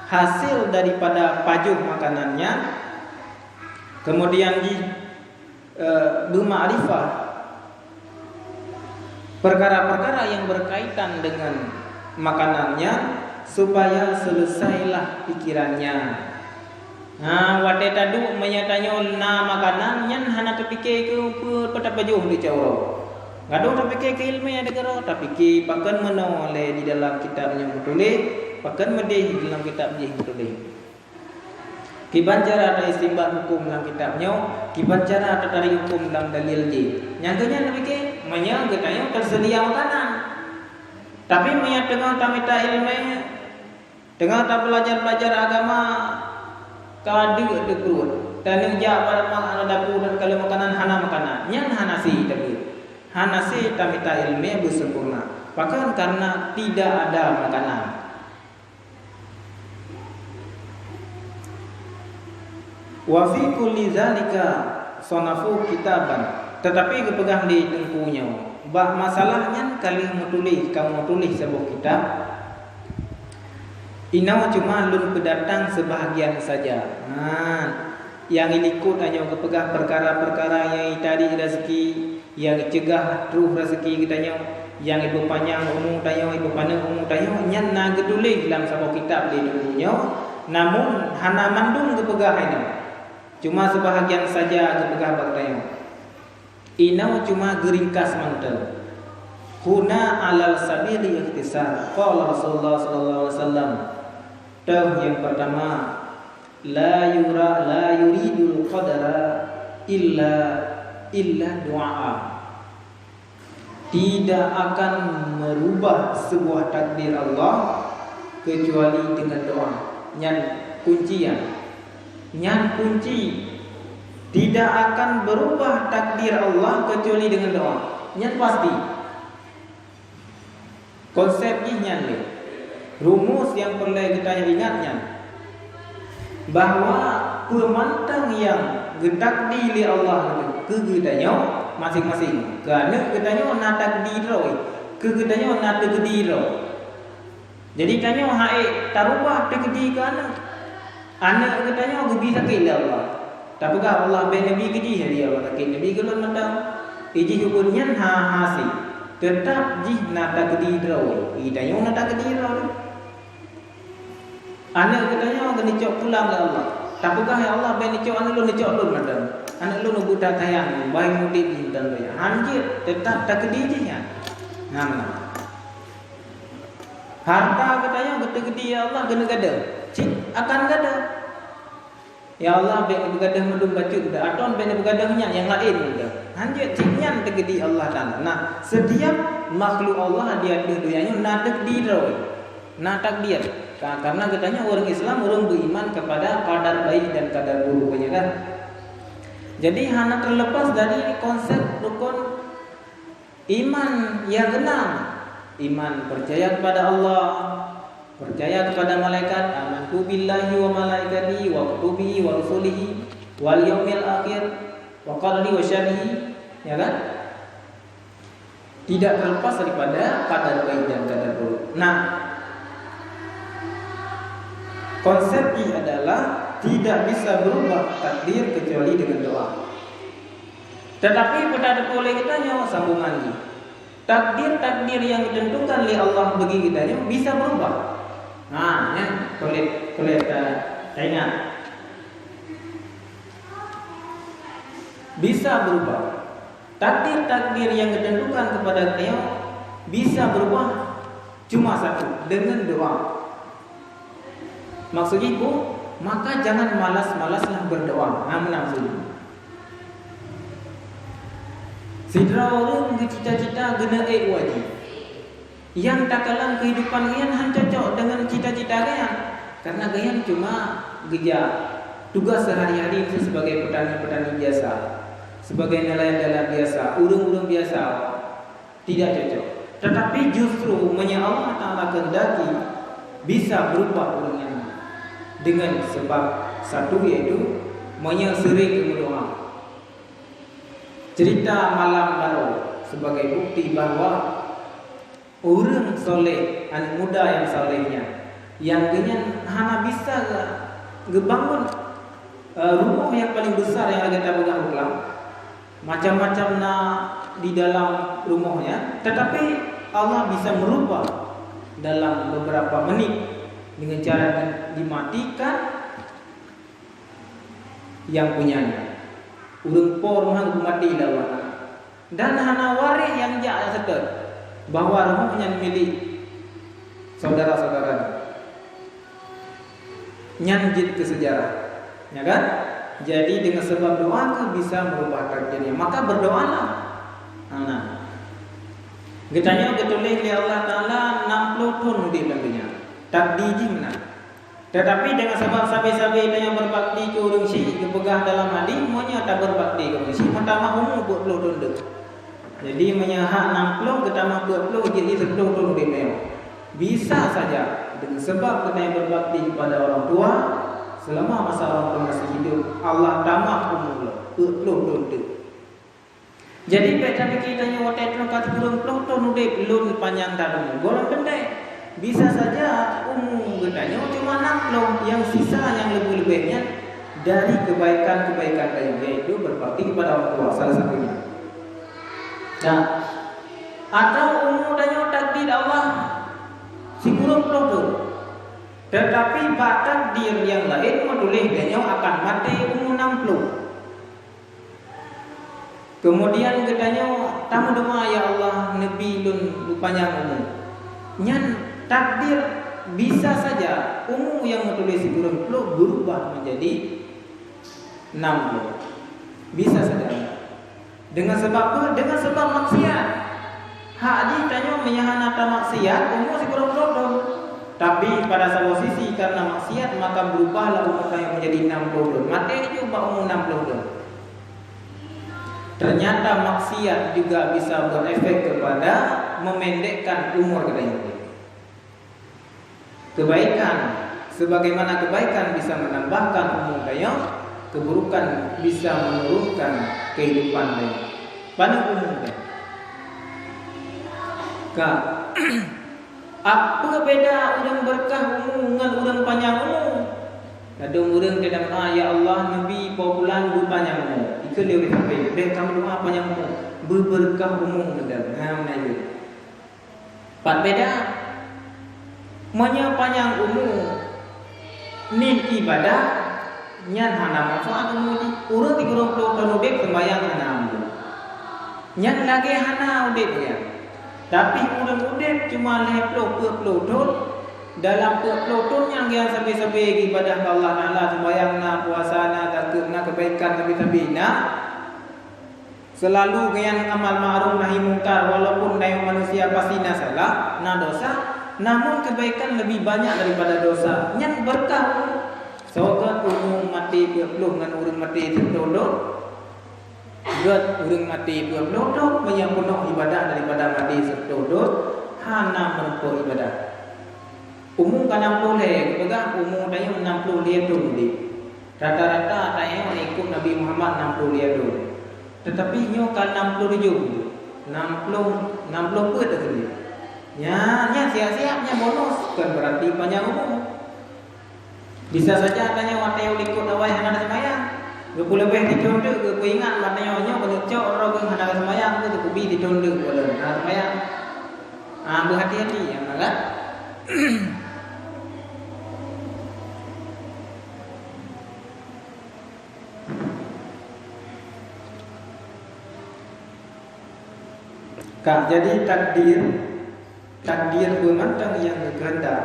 hasil daripada pajuh makanannya. Kemudian bermakrifah perkara-perkara yang berkaitan dengan makanannya supaya selesailah pikirannya. Wate tadu menyatanya na makanan nyan hana terpikir ke peta pajuh di cawro. Gadong terpikir ke ilmu yang degara tapi ki pakan menoleh di dalam kitabnya mutulih, pakan medih di dalam kitabnya mutulih. Kiban cara ada istinbat hukum dalam kitabnya, kiban cara ada tarik hukum dalam dalil ji. Nyangkanya terpikir menyangkanya tersedia makanan. Tapi menyatanya tamita ilmu dengan tak belajar agama kadu de perut dan ja pada mak dapur dan kalau makanan hana makanan yang hanasi tapi hanasi tamita ilmu bersempurna bahkan karena tidak ada makanan. Wa fi kulli zalika sanafu kitaban tetapi kepegang di tengkunya bah masalahnya kali kamu tulis sebuah kitab. Inau cuma lun pendatang sebahagian saja. Yang ikut hanya kepegah perkara-perkara yang tadi rezeki, yang cegah terus rezeki kitanya, yang ibu panjang umur tanya, ibu pandang umur tanya, nyan na gedulik dalam sebuah kitab di dunia. Namun hana mandung kepegah ini. Cuma sebahagian saja kepegah bertanya. Inau cuma geringkas mantel. Huna alal sabili ikhtisar. Qala Rasulullah sallallahu alaihi wasallam. Yang pertama, la yuridul qadara illa du'a. Tidak akan merubah sebuah takdir Allah kecuali dengan doa. Nyan kuncian. Nyan kunci. Tidak akan berubah takdir Allah kecuali dengan doa. Nyan pasti. Konsepnya nyan le. Rumus yang perlu kita ingatnya bahwa pemantang yang getakdir li Allah itu kegedanyo masing-masing. Kerana gedanyo na takdiroi, kegedanyo na takdiro. Jadi tanyo hae tarubah takdir kana. Anak gedanyo bisa ke Allah. Tapakah Allah ben nabi keji dia Allah ke nabi kelon mandang. Iji hukunnya hasi. Tetap jih na takdiro. Idanyo na takdiro. Anak gedanyo gani cok pulang ke Allah. Tapakah ya Allah ben cok anak lu cok lu mandang. Anak lu buta tayang baik mudik jintan lu ya. Anjir tetap takdir ya. Ngam. Harta katanya gede-gede ya Allah gede gede. Cik akan gede. Ya Allah ben begadah medung baju dah. Aton ben begadahnya yang lain dah. Anjir ciknya tegedi Allah Taala. Nah, setiap makhluk Allah dia dunianya na takdir. Na takdir. Karena katanya orang Islam orang beriman kepada qadar baik dan qadar buruknya kan. Jadi hanya terlepas dari konsep rukun iman yang enam. Iman percaya kepada Allah, percaya kepada malaikat, amantu billahi wa malaikatihi wa kutubihi wa rusulihi wal yaumil akhir wa qadari wa syarrihi, ya kan? Tidak terlepas daripada qadar baik dan qadar buruk. Nah, konsepnya adalah tidak bisa berubah takdir kecuali dengan doa. Tetapi pada boleh kita nyawa sambungan ini. Takdir-takdir yang ditentukan oleh Allah bagi kita bisa berubah. Nah, ya, kulit ingat. Bisa berubah. Takdir-takdir yang ditentukan kepada kita bisa berubah cuma satu, dengan doa. Maksudnya itu, maka jangan malas-malaslah berdoa. Nah, maksudnya. Sidra orang cita-cita gena wajib. Yang takalan kehidupan kalian han cocok dengan cita-cita kalian. Karena kalian cuma geja tugas sehari-hari sebagai petani-petani biasa, sebagai nelayan-nelayan biasa, urang-urang biasa, tidak cocok. Tetapi justru Allah Taala kehendaki bisa berubah orangnya dengan sebab satu yaitu sering berdoa. Cerita malam baru sebagai bukti bahwa orang soleh, anak muda yang solehnya, yang dengan hana bisa ngebangun rumah yang paling besar yang kita pegang ulang, macam-macam di dalam rumahnya, tetapi Allah bisa merubah dalam beberapa menit dengan cara dimatikan yang punyanya. Urang por mahang mati lawan. Dan hana waris yang jak sekat bahwa rumahnya milik saudara-saudara. Nyanjit ke sejarah. Ya kan? Jadi dengan sebab doa ke bisa merubah takdirnya. Maka berdoalah. Nah. Getanya getulih li Allah Taala 60 tahun di dalamnya. Takdir jimna. Tetapi dengan sebab sabi-sabi yang berbakti ke orang syik dipegah dalam hati, semuanya tak berbakti ke orang syik. Pertama umur 40 tahun. Jadi menyahak 60, ketama 40, jadi 10 tahun di meo. Bisa saja dengan sebab kita yang berbakti kepada orang tua, selama masa orang tua masih hidup, Allah tamat umur 40 tahun. Jadi beda kita yang waktu itu kat 40 tahun belum panjang tahun. Golong pendek. Bisa saja katanya cuma 60, yang sisa yang lebih-lebihnya dari kebaikan-kebaikan lain, yaitu berbakti kepada orang tua salah satunya. Nah, atau katanya takdir Allah si kurang tahun. Tetapi takdir yang lain menulis katanya akan mati umur 60. Kemudian katanya tamu doa ya Allah Nabi lun panjang umur. Nyan takdir bisa saja umur yang menulis kurang puluh berubah menjadi 60. Bisa saja. Dengan sebab apa? Dengan sebab maksiat. Hak di tanya menyahanata maksiat umur si kurang puluh. Tapi pada satu sisi karena maksiat maka berubahlah umur yang menjadi 60. Mati juga umur 60. Ternyata maksiat juga bisa berefek kepada memendekkan umur kita. Kebaikan, sebagaimana kebaikan bisa menambahkan umur kita, keburukan bisa menurunkan kehidupan kita. Pada umumnya, apa beda orang berkah umur dengan orang panjang umur? Kadang orang kadang ya Allah Nabi populan panjang umur. Itu dia sampai dan kamu doa panjang umur berberkah umur dan namanya. Pat beda menya panjang umur ni ibadah nyan hana manfaat umur di urang 30 tahun udip sembahyang hana umur. Nyan lagi hana udip ya. Tapi urang udip cuma 50 tahun dalam pelotun yang dia sampai-sampai ibadah Allah Taala sembahyang na puasa na zakir na kebaikan sampai-sampai na selalu dengan amal ma'ruf nahi mungkar walaupun dari manusia pasti na salah na dosa namun kebaikan lebih banyak daripada dosa yang berkah sogat umum mati 20 dengan urang mati 10 gat urang mati 20 banyak penuh ibadah daripada mati 10 hana menempuh ibadah. Umum kan 60 pegang umum tanya 60 dia tu di. Rata-rata tanya ikut Nabi Muhammad 60 dia tu. Tetapi nyo kan 67. 60 per dah dia. Nya siap-siapnya bonus kan berarti panjang umur. Bisa saja tanya wateo ikut awai hana sembahyang. Gepu lebih diconde ke ingat wateo nyo benecok orang hana sembahyang tu kubi diconde bolen hana sembahyang. Berhati-hati yang kan. Jadi takdir bermantang yang kehendak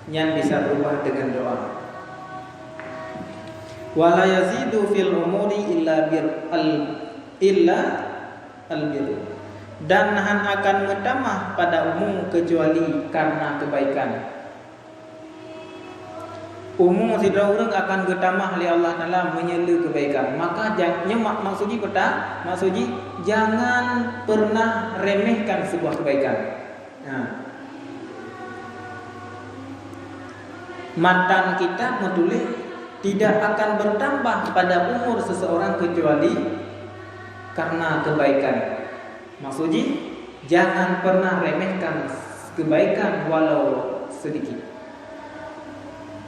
yang bisa berubah dengan doa. Wala yazidu fil umuri illa albir. Dan akan bertambah pada umum kecuali karena kebaikan. Umum sidra orang akan bertambah oleh Allah Taala menyela kebaikan. Maka maksudnya jangan pernah remehkan sebuah kebaikan. Mantan kita menulis tidak akan bertambah pada umur seseorang kecuali karena kebaikan. Maksudnya jangan pernah remehkan kebaikan walau sedikit.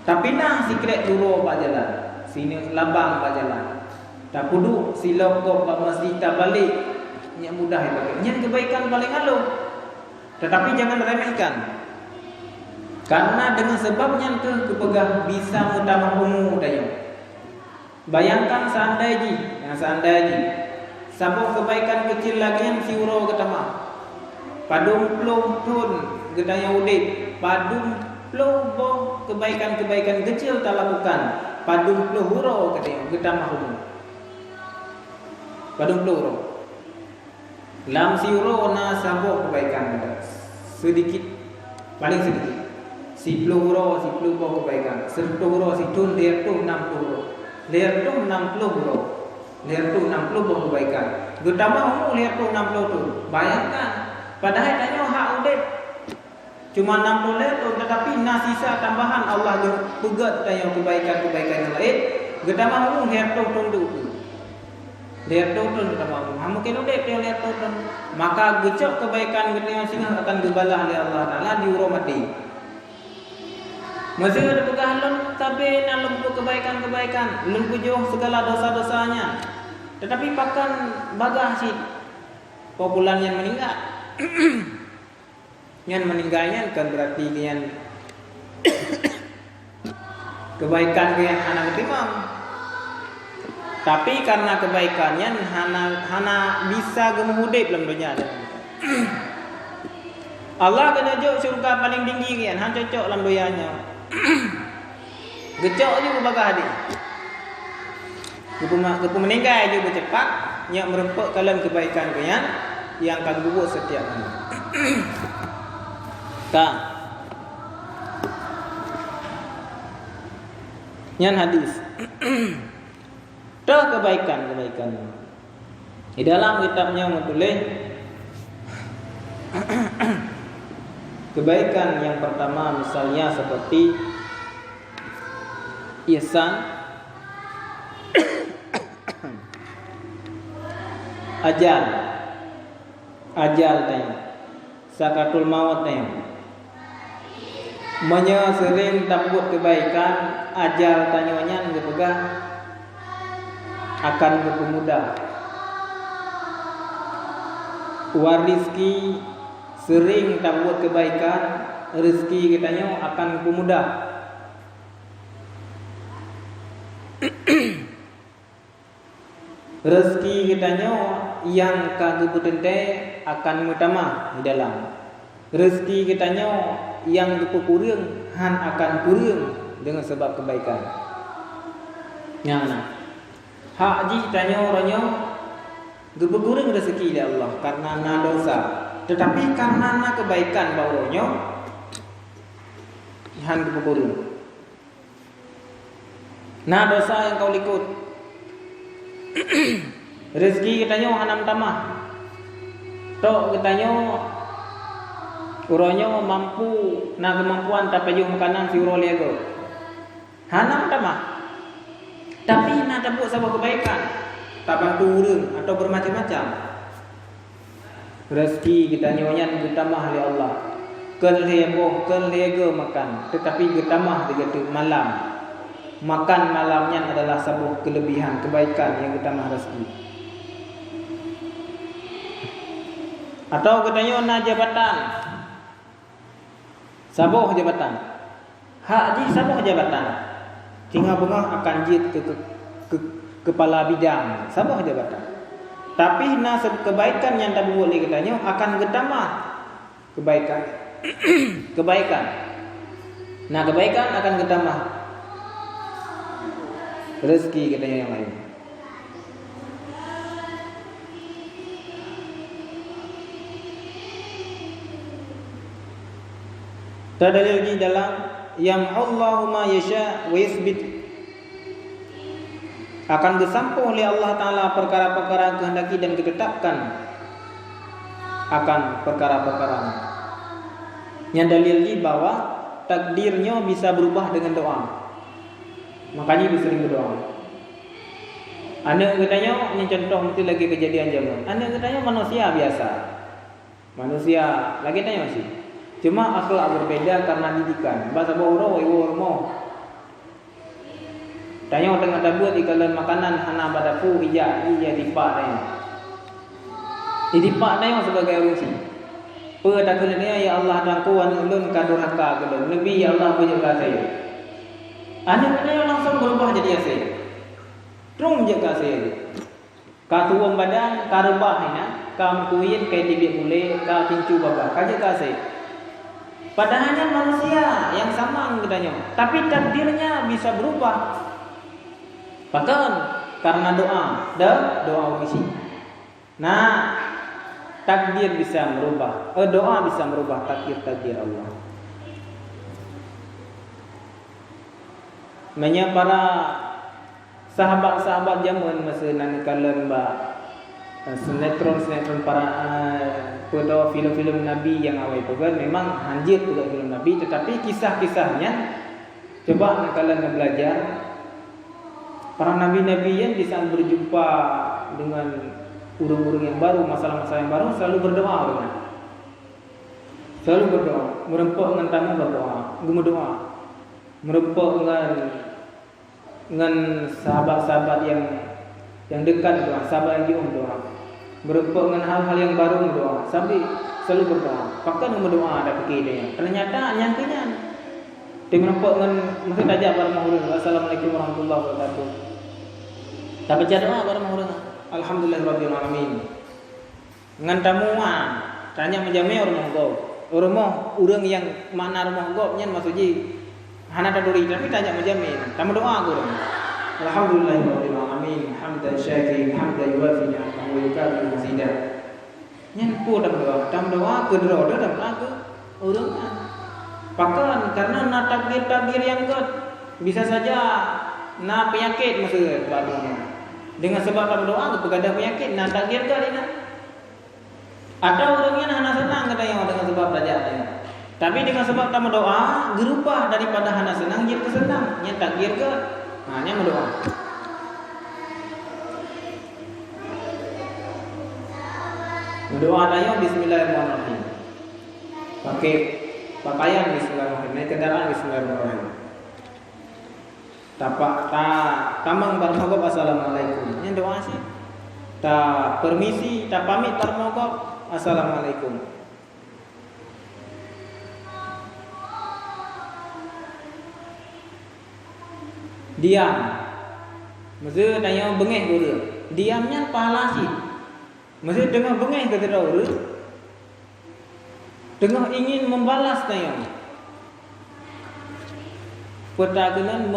Tapi nah sikret dulu pak jalan, sini labang pak jalan. Tak kudu silau kau pak masjid tak balik, yang mudah itu. Yang kebaikan paling halu. Tetapi jangan remehkan. Karena dengan sebabnya kepegah bisa menambah umur dayo. Bayangkan seandainya, sabuk kebaikan kecil lagi yang siuro ketama. Padung plong tun gedaya udip, padung ploh kebaikan-kebaikan kecil tak lakukan. Padung ploh huro katanya gedama umur. Padung ploh huro. Lam siuro na sabuk kebaikan sedikit, paling sedikit. Si ploh huro, si ploh kebaikan. 10 huro, si tun dia tu 60 huro. Dia tu 60 huro. Dia tu 60 kebaikan. Gedama umur dia tu 60 tu. Bayangkan, padahal tanya hak udip cuma 60 leto, tetapi nasisa tambahan Allah pegat tanya kebaikan-kebaikan yang lain. Gedama umum lihat tunduk. Lihat tunduk gedama umum. Mungkin udip dia lihat tunduk. Maka gecok kebaikan gedama singa akan dibalas oleh Allah Taala di urumati. Masih ada pegahan lun tapi nak lumpuh kebaikan-kebaikan, lumpuh jauh segala dosa-dosanya. Tetapi pakan bagah si populan yang meninggal. Yang meninggalnya kan berarti yang kebaikan yang anak timam. Tapi karena kebaikannya hana bisa gemudip dalam dunia. Allah kena jauh syurga paling tinggi kan, han cocok dalam doyanya. Gecok je berbagai hadir. Gepu meninggal je bercepat, yang merempuk dalam kebaikan kalian yang akan gugur setiap hari. Kak. Yang hadis. Dah kebaikan. Di dalam kitabnya menulis kebaikan yang pertama misalnya seperti ihsan, ajal tanya, sakatul maut tanya. Sering takut kebaikan, ajal tanyanya dipegang akan berpemudah. Warizki sering takut kebaikan, rezeki kitanya akan berpemudah. Rezeki kitanya yang kagak tente akan utama di dalam. Rezeki kitanya yang kurang han akan kurang dengan sebab kebaikan. Yang haji tanya orangnya kurang rezeki dari Allah karena na dosa. Tetapi karena na kebaikan baunya han kurang. Na dosa yang kau likut. Rezeki kitanya hanam tamah. Tok kitanya urangnya mampu na kemampuan tapi jauh makanan si uro liago. Hanam tamah. Tapi na tabuk sabab kebaikan. Tak bantu urang atau bermacam-macam. Rezeki kitanya yang bertambah oleh Allah. Kelego makan, tetapi bertambah di malam. Makan malamnya adalah sebuah kelebihan kebaikan yang bertambah rezeki. Atau katanya na jabatan. Sabuh jabatan. Haji sabuh jabatan. Tinggal bengah akan jid ke kepala bidang. Sabuh jabatan. Tapi na kebaikan yang tak boleh katanya akan bertambah kebaikan. Kebaikan. Nah kebaikan akan bertambah rezeki katanya yang lain. Terdalil lagi dalam yamhullahu ma yasha wa yusbit, akan disampuh oleh Allah Ta'ala perkara-perkara kehendaki dan ditetapkan akan perkara-perkara. Yang dalil lagi bahwa takdirnya bisa berubah dengan doa. Makanya bisa sering berdoa. Anda katanya ini contoh mesti lagi kejadian zaman. Anda katanya manusia biasa. Manusia lagi tanya masih. Cuma akhlak berbeda karena didikan. Bahasa bawah mau. Tanya tengah tabut ikalan makanan hana badapu iya dipak tanya. Dipak tanya sebagai rusi. Padakulnya ya Allah dangkuan ulun kadurhaka ulun. Nabi ya Allah pujuk saya. Anda katanya langsung berubah jadi asing. Terus jaga saya. Katuam badan karubah ina, kam kuin kai tibik mule, ka tincu babah. Kaja kasih. Padahalnya manusia yang sama katanya. Tapi takdirnya bisa berubah. Bahkan karena doa misi. Nah, takdir bisa merubah. Doa bisa merubah takdir Allah. Makanya para sahabat-sahabat zaman masa nan kala sinetron para film-film Nabi yang awal itu kan memang hanjir juga film Nabi, tetapi kisah-kisahnya coba kalian belajar para nabi-nabi yang di saat berjumpa dengan urung-urung yang baru, masalah-masalah yang baru selalu berdoa kan? Selalu berdoa, merempuk dengan tamu berdoa, berdoa, merempuk dengan sahabat-sahabat yang dekat doa, sahabat yang doa. Berempuk dengan hal-hal yang baru berdoa, sampai selalu berdoa. Bahkan berdoa ada pikirnya. Ternyata nyangkanya dia merempuk dengan mesti tajak para muhrim. Assalamualaikum warahmatullahi wabarakatuh. Tak baca doa pada orang. Alhamdulillahirabbil alamin. Ngan tamuan tanya menjami orang go. Orang yang mana rumah go nyen maksudji hana taduri tapi tanya menjamin. Tamu doa go. Alhamdulillahirabbil alamin. Hamdan syakirin hamdan yuwafi ni'amahu wa yukafi mazidah. Nyen pu tam doa ke doa dalam ke orang. Pakan karena na takdir yang god bisa saja na penyakit maksud badannya. Dengan sebab tam doa kepada penyakit na takdir god ini. Ada orangnya hana senang kata yang dengan sebab belajarnya. Tapi dengan sebab tam doa gerubah daripada hana senang jadi senang. Nya takdir god. Nah, nya berdoa. Berdoa tayo bismillahirrahmanirrahim. Pakai pakaian bismillahirrahmanirrahim, naik kendaraan bismillahirrahmanirrahim. Tamang barmogop assalamualaikum. Ini doa sih. Ta permisi, ta pamit barmogop assalamualaikum. Diam. Maksud tanya bengeh guru. Diamnya pahala sih. Maksud dengar bengeh kata guru. Dengar ingin membalas tanya. Perdagangan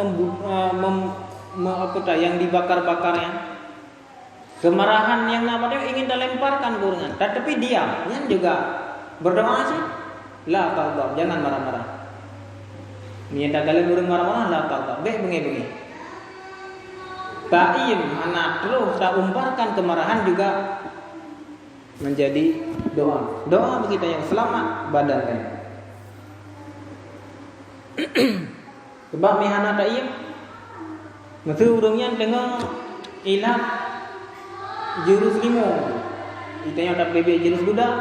yang dibakar-bakarnya. Kemarahan yang namanya ingin dilemparkan guringan. Tetapi diamnya juga berdoa sih. La taghdab, jangan marah-marah. Niat kalian urang marah-marah la taghdab. Bengi-bengi. Ta'im anak terus tak umparkan kemarahan juga menjadi doa. Doa begitu yang selamat badannya. Sebab mihana ta'im maksud urangnya dengan ilah jurus limo. Itanya tak bebek jurus budak.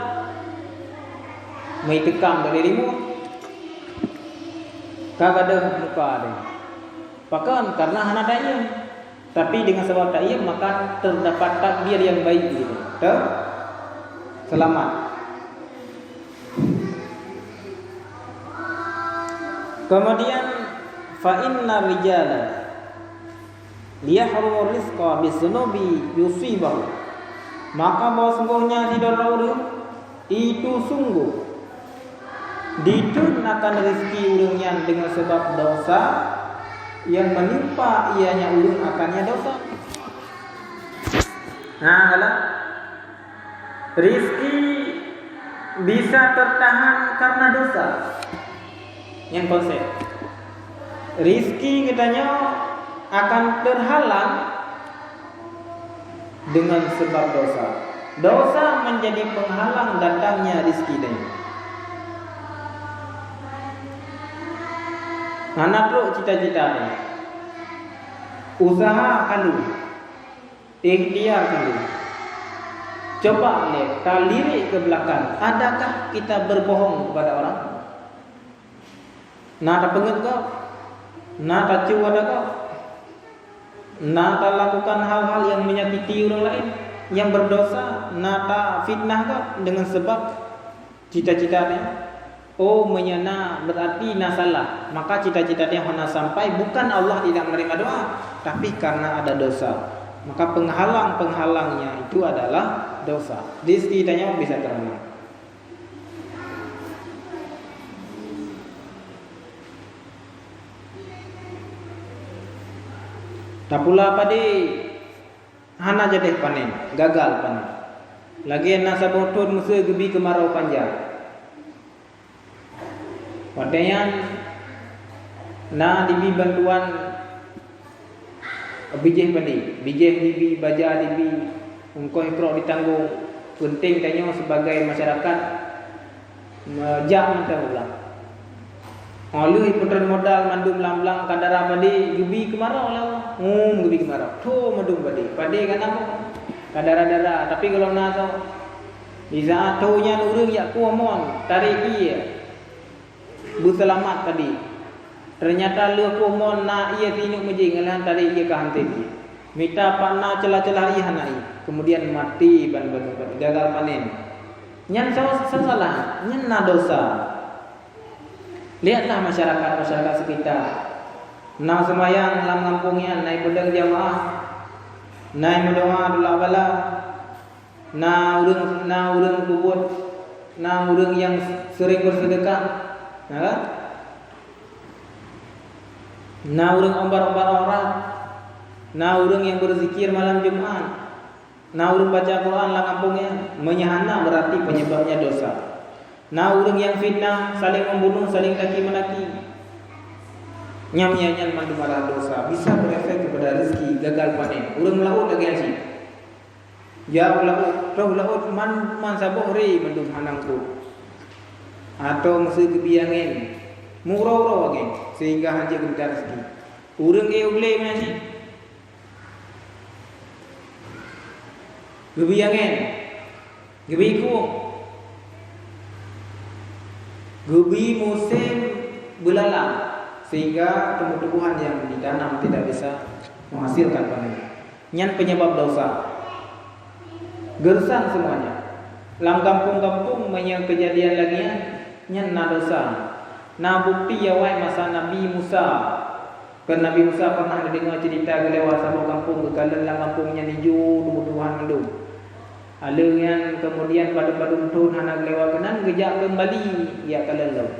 Mai tekam dari limo. Kagada muka ada. Bahkan karena hana ta'im. Tapi dengan sebab ta'im maka terdapat takdir yang baik gitu. Selamat. Kemudian fa inna rijala liyahrumu rizqa bisunubi yusibahu. Maka bahwa sungguhnya si orang itu sungguh ditun akan rezeki urangnya dengan sebab dosa yang menimpa ianya ulun akannya dosa. Nah, kalau rezeki bisa tertahan karena dosa. Yang konsep rezeki katanya akan terhalang dengan sebab dosa. Dosa menjadi penghalang datangnya rezeki ini. Anak lu cita-cita ni. Usaha kalu. Ikhtiar kalu. Coba lihat, tak lirik ke belakang. Adakah kita berbohong kepada orang? Nak tak pengen kau? Nak tak cuba kau? Nak tak lakukan hal-hal yang menyakiti orang lain, yang berdosa? Nak tak fitnah kau dengan sebab cita-citanya? Oh menyana berarti nak salah. Maka cita-citanya hendak sampai bukan Allah tidak menerima doa, tapi karena ada dosa. Maka penghalangnya itu adalah dosa. Ceritanya bisa terhalang. Tak pula pada hana jadi panen, gagal panen. Lagi nasa botol musuh gebi kemarau panjang. Padahal na dibi bantuan bijih padi, bijih dibi baja dibi ungkoh ikro ditanggung. Penting tanya sebagai masyarakat majak mentah ulang. Alu iputran modal mandum lamblang kadara padi gebi kemarau lah. Gebi kemarau. Tuh mandum padi kan apa? Kadara-dara. Tapi kalau na tahu di saat tunya urang yak kuamon tarik iya. Berselamat tadi. Ternyata lu kuamon na iya tinuk menjing ngalahan tarik iya kahantin. Mita panna celah-celah iya hanai. Kemudian mati ban-ban gagal panen. Nyan salah, nyan na dosa. Lihatlah masyarakat sekitar. Nang semayang dalam kampungnya naik pedang jamaah. Nai mendoa doa bala. Na urang kubut, na urang yang sering bersedekah, kan? Na urang ombar-ombar orang, na urang yang berzikir malam Jumat, na urang baca Quran lah kampungnya, menyahana berarti penyebabnya dosa. Na urang yang fitnah, saling membunuh, saling laki menaki, nyam-nyanyian mandu marah dosa, bisa berefek kepada rezeki, gagal panen. Urang melaut lagi haji. Ya laut, roh laut man sabok ri mendung hanangku. Atau mesti kebiangin. Murau-rau lagi sehingga haji gentar rezeki. Urang ke ugle haji. Kebiangin. Gebiku. Gebi musim belalang sehingga tumbuh-tumbuhan yang ditanam tidak bisa menghasilkan panen. Nyan penyebab dosa. Gersang semuanya. Dalam kampung-kampung banyak kejadian lagi nyan na dosa. Na bukti ya wai masa Nabi Musa. Kan Nabi Musa pernah dengar cerita kelewat sama kampung kekalan dalam kampungnya niju tumbuh-tumbuhan mendung. Alungan kemudian pada padun anak kelewat kanan gejak kembali ya kalan laut.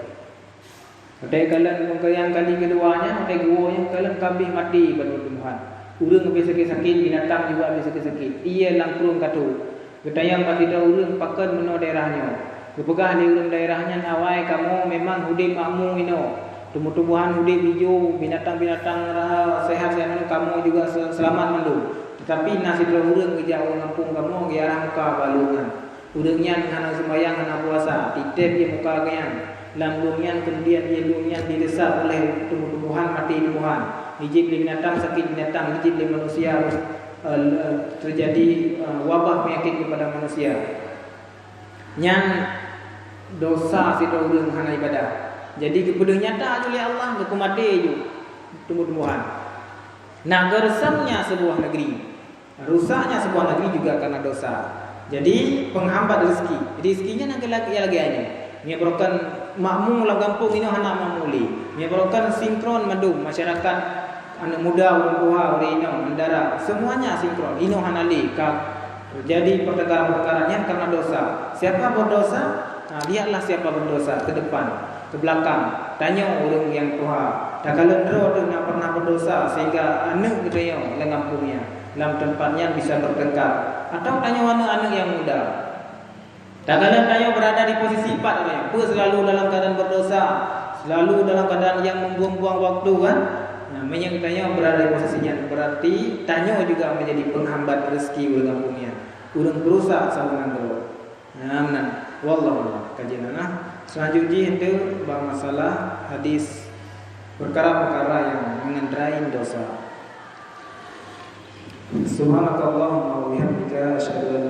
Ada kalan yang kali keduanya ada guanya kalan kabeh mati tumbuh-tumbuhan. Urang habis sakit-sakit, binatang juga habis sakit-sakit. Ia langkurung katu. Ketayang pati dah urang pakan meno daerahnya. Kepegah di urang daerahnya awai kamu memang hudip makmu ino. Tumbuh-tumbuhan hudip hijau, binatang-binatang sehat-sehat kamu juga selamat mendung. Tetapi nasib urang ke jauh kampung kamu ke arah muka balungan. Urangnya hana sembahyang hana puasa, titip dia muka kayang. Lambungnya kemudian dia dunia didesak oleh tumbuh-tumbuhan mati tumbuhan. Dijib binatang sakit binatang, dijib manusia harus terjadi wabah penyakit kepada manusia. Yang dosa si urang hana ibadah. Jadi kepada nyata oleh Allah ke mati ju tumbuh-tumbuhan. Nah, gersangnya sebuah negeri, rusaknya sebuah negeri juga karena dosa. Jadi penghambat rezeki. Rezekinya lagi aja. Menyebabkan makmum lah kampung ini hana mamuli. Menyebabkan sinkron mendung masyarakat anak muda orang tua orang ino mendara semuanya sinkron. Ino hana likak. Jadi pertengkaran-pertengkarannya karena dosa. Siapa berdosa? Nah, lihatlah siapa berdosa ke depan, ke belakang. Tanya orang yang tua. Tak kalau dro nak pernah berdosa sehingga anak kita yang kampungnya dalam tempatnya bisa bertengkar. Atau tanya mana anak yang muda. Tak kala tayo berada di posisi 4 apa selalu dalam keadaan berdosa, selalu dalam keadaan yang membuang-buang waktu kan. Namanya tanya berada di posisinya berarti tanya juga menjadi penghambat rezeki urang kampungnya. Urang berusaha sama nang. Nah, wallahu kajian selanjutnya itu bab masalah hadis perkara-perkara yang mengendarai dosa. Subhanakallahumma wa bihamdika asyhadu an